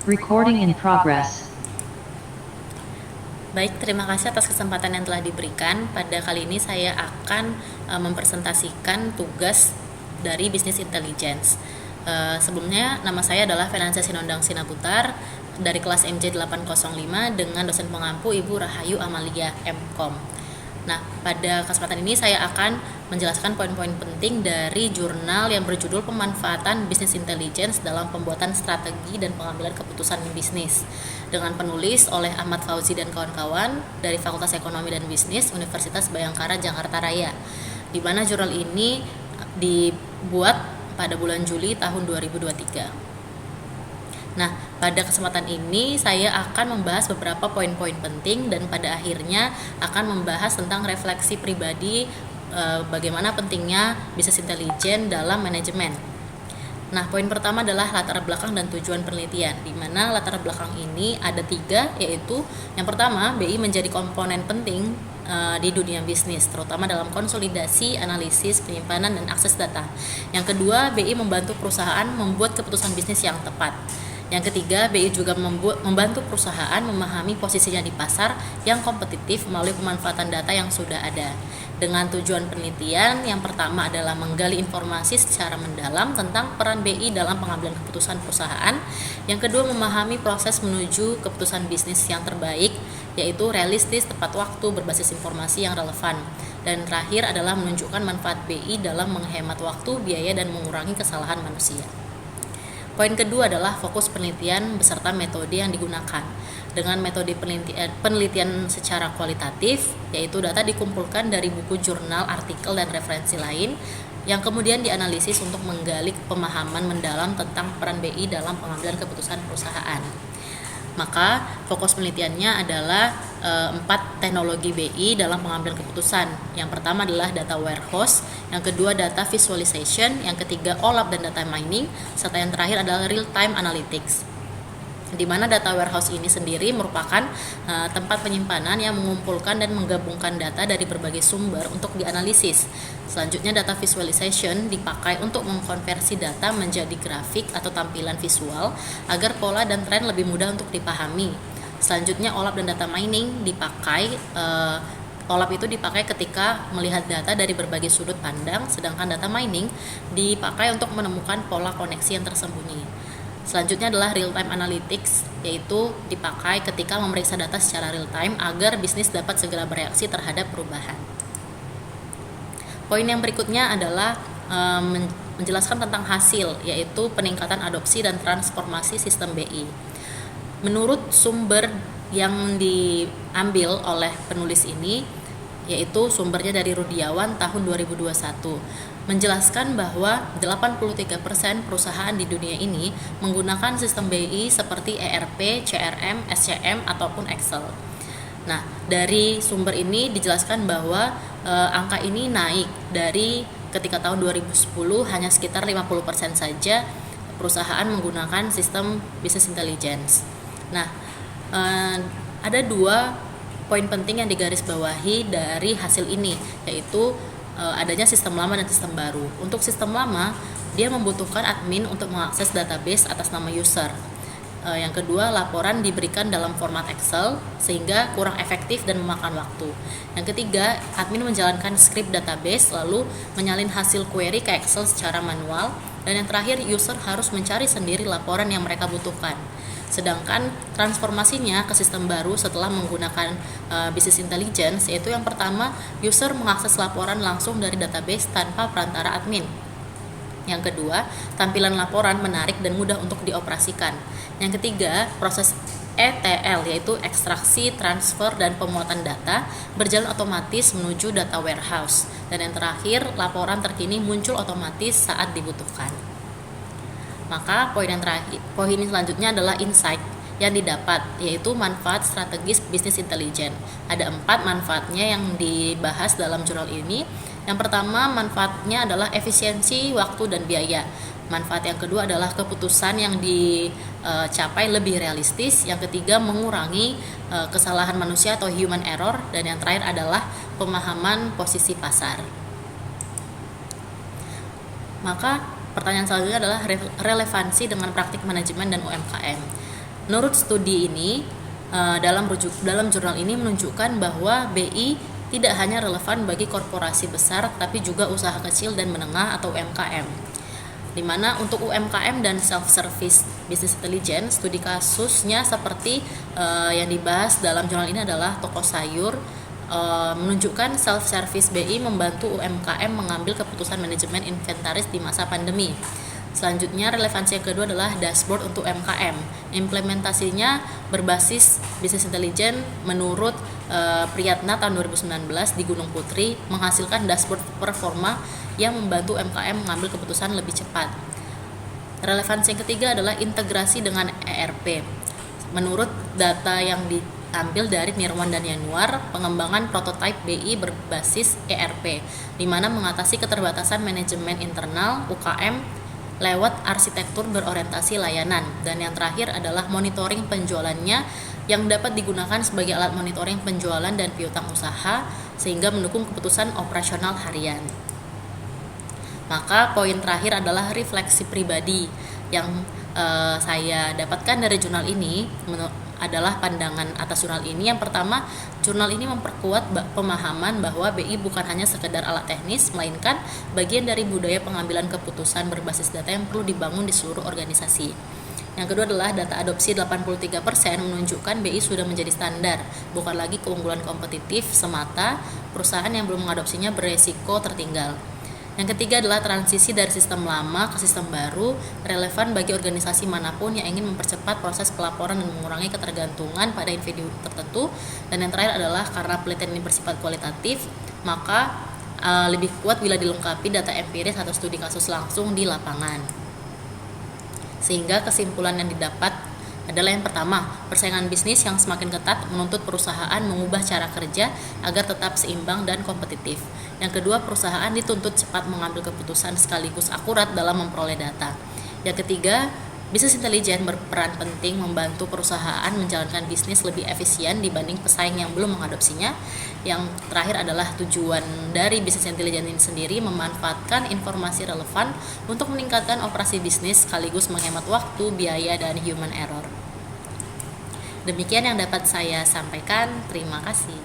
Recording in progress. Baik, terima kasih atas kesempatan yang telah diberikan. Pada kali ini saya akan mempresentasikan tugas dari Business Intelligence. Sebelumnya, nama saya adalah Fernansa Sinondang Sinaputar dari kelas MJ 805 dengan dosen pengampu Ibu Rahayu Amalia MKom. Nah, pada kesempatan ini saya akan menjelaskan poin-poin penting dari jurnal yang berjudul Pemanfaatan Business Intelligence dalam Pembuatan Strategi dan Pengambilan Keputusan Bisnis, dengan penulis oleh Ahmad Fauzi dan kawan-kawan dari Fakultas Ekonomi dan Bisnis Universitas Bhayangkara Jakarta Raya, di mana jurnal ini dibuat pada bulan Juli tahun 2023. Nah, pada kesempatan ini saya akan membahas beberapa poin-poin penting dan pada akhirnya akan membahas tentang refleksi pribadi bagaimana pentingnya bisnis intelijen dalam manajemen. Nah, poin pertama adalah latar belakang dan tujuan penelitian, di mana latar belakang ini ada 3, yaitu yang pertama, BI menjadi komponen penting di dunia bisnis, terutama dalam konsolidasi, analisis, penyimpanan, dan akses data. Yang kedua, BI membantu perusahaan membuat keputusan bisnis yang tepat. Yang ketiga, BI juga membantu perusahaan memahami posisinya di pasar yang kompetitif melalui pemanfaatan data yang sudah ada. Dengan tujuan penelitian, yang pertama adalah menggali informasi secara mendalam tentang peran BI dalam pengambilan keputusan perusahaan. Yang kedua, memahami proses menuju keputusan bisnis yang terbaik, yaitu realistis, tepat waktu, berbasis informasi yang relevan. Dan terakhir adalah menunjukkan manfaat BI dalam menghemat waktu, biaya, dan mengurangi kesalahan manusia. Poin kedua adalah fokus penelitian beserta metode yang digunakan. Dengan metode penelitian secara kualitatif, yaitu data dikumpulkan dari buku jurnal, artikel, dan referensi lain, yang kemudian dianalisis untuk menggali pemahaman mendalam tentang peran BI dalam pengambilan keputusan perusahaan. Maka fokus penelitiannya adalah 4 teknologi BI dalam pengambilan keputusan. Yang pertama adalah data warehouse, yang kedua data visualization, yang ketiga OLAP dan data mining, serta yang terakhir adalah real time analytics. Di mana data warehouse ini sendiri merupakan tempat penyimpanan yang mengumpulkan dan menggabungkan data dari berbagai sumber untuk dianalisis. Selanjutnya data visualization dipakai untuk mengkonversi data menjadi grafik atau tampilan visual agar pola dan tren lebih mudah untuk dipahami. Selanjutnya OLAP dan data mining dipakai OLAP itu dipakai ketika melihat data dari berbagai sudut pandang, sedangkan data mining dipakai untuk menemukan pola koneksi yang tersembunyi. Selanjutnya adalah real time analytics, yaitu dipakai ketika memeriksa data secara real time agar bisnis dapat segera bereaksi terhadap perubahan. Poin yang berikutnya adalah menjelaskan tentang hasil, yaitu peningkatan adopsi dan transformasi sistem BI. Menurut sumber yang diambil oleh penulis ini, yaitu sumbernya dari Rudiawan tahun 2021, menjelaskan bahwa 83% perusahaan di dunia ini menggunakan sistem BI seperti ERP, CRM, SCM, ataupun Excel. Nah, dari sumber ini dijelaskan bahwa angka ini naik dari ketika tahun 2010 hanya sekitar 50% saja perusahaan menggunakan sistem business intelligence. Nah, ada 2 poin penting yang digarisbawahi dari hasil ini, yaitu adanya sistem lama dan sistem baru. Untuk sistem lama, dia membutuhkan admin untuk mengakses database atas nama user. Yang kedua, laporan diberikan dalam format Excel sehingga kurang efektif dan memakan waktu. Yang ketiga, admin menjalankan script database lalu menyalin hasil query ke Excel secara manual. Dan yang terakhir, user harus mencari sendiri laporan yang mereka butuhkan. Sedangkan transformasinya ke sistem baru setelah menggunakan business intelligence, yaitu yang pertama, user mengakses laporan langsung dari database tanpa perantara admin. Yang kedua, tampilan laporan menarik dan mudah untuk dioperasikan. Yang ketiga, proses ETL, yaitu ekstraksi, transfer, dan pemuatan data berjalan otomatis menuju data warehouse. Dan yang terakhir, laporan terkini muncul otomatis saat dibutuhkan. Maka poin selanjutnya adalah insight yang didapat, yaitu manfaat strategis bisnis intelijen. Ada 4 manfaatnya yang dibahas dalam jurnal ini. Yang pertama, manfaatnya adalah efisiensi waktu dan biaya. Manfaat yang kedua adalah keputusan yang dicapai lebih realistis. Yang ketiga, mengurangi kesalahan manusia atau human error. Dan yang terakhir adalah pemahaman posisi pasar. Maka pertanyaan selanjutnya adalah relevansi dengan praktik manajemen dan UMKM. Menurut studi ini, dalam jurnal ini menunjukkan bahwa BI tidak hanya relevan bagi korporasi besar, tapi juga usaha kecil dan menengah atau UMKM. Di mana untuk UMKM dan self-service business intelligence, studi kasusnya seperti yang dibahas dalam jurnal ini adalah toko sayur, menunjukkan self-service BI membantu UMKM mengambil keputusan manajemen inventaris di masa pandemi. Selanjutnya, relevansi yang kedua adalah dashboard untuk UMKM. Implementasinya berbasis business intelligence menurut Priyatna tahun 2019 di Gunung Putri menghasilkan dashboard performa yang membantu UMKM mengambil keputusan lebih cepat. Relevansi yang ketiga adalah integrasi dengan ERP. Menurut data yang diambil dari Nirwan dan Yanuar, pengembangan prototipe BI berbasis ERP, di mana mengatasi keterbatasan manajemen internal UKM lewat arsitektur berorientasi layanan. Dan yang terakhir adalah monitoring penjualannya yang dapat digunakan sebagai alat monitoring penjualan dan piutang usaha sehingga mendukung keputusan operasional harian. Maka poin terakhir adalah refleksi pribadi yang saya dapatkan dari jurnal ini adalah pandangan atas jurnal ini. Yang pertama, jurnal ini memperkuat pemahaman bahwa BI bukan hanya sekedar alat teknis, melainkan bagian dari budaya pengambilan keputusan berbasis data yang perlu dibangun di seluruh organisasi. Yang kedua adalah data adopsi 83% menunjukkan BI sudah menjadi standar, bukan lagi keunggulan kompetitif semata. Perusahaan yang belum mengadopsinya beresiko tertinggal. Yang ketiga adalah transisi dari sistem lama ke sistem baru, relevan bagi organisasi manapun yang ingin mempercepat proses pelaporan dan mengurangi ketergantungan pada individu tertentu. Dan yang terakhir adalah karena penelitian ini bersifat kualitatif, maka lebih kuat bila dilengkapi data empiris atau studi kasus langsung di lapangan. Sehingga kesimpulan yang didapat adalah yang pertama, persaingan bisnis yang semakin ketat menuntut perusahaan mengubah cara kerja agar tetap seimbang dan kompetitif. Yang kedua, perusahaan dituntut cepat mengambil keputusan sekaligus akurat dalam memperoleh data. Yang ketiga, business intelligence berperan penting membantu perusahaan menjalankan bisnis lebih efisien dibanding pesaing yang belum mengadopsinya. Yang terakhir adalah tujuan dari business intelligence ini sendiri memanfaatkan informasi relevan untuk meningkatkan operasi bisnis sekaligus menghemat waktu, biaya, dan human error. Demikian yang dapat saya sampaikan. Terima kasih.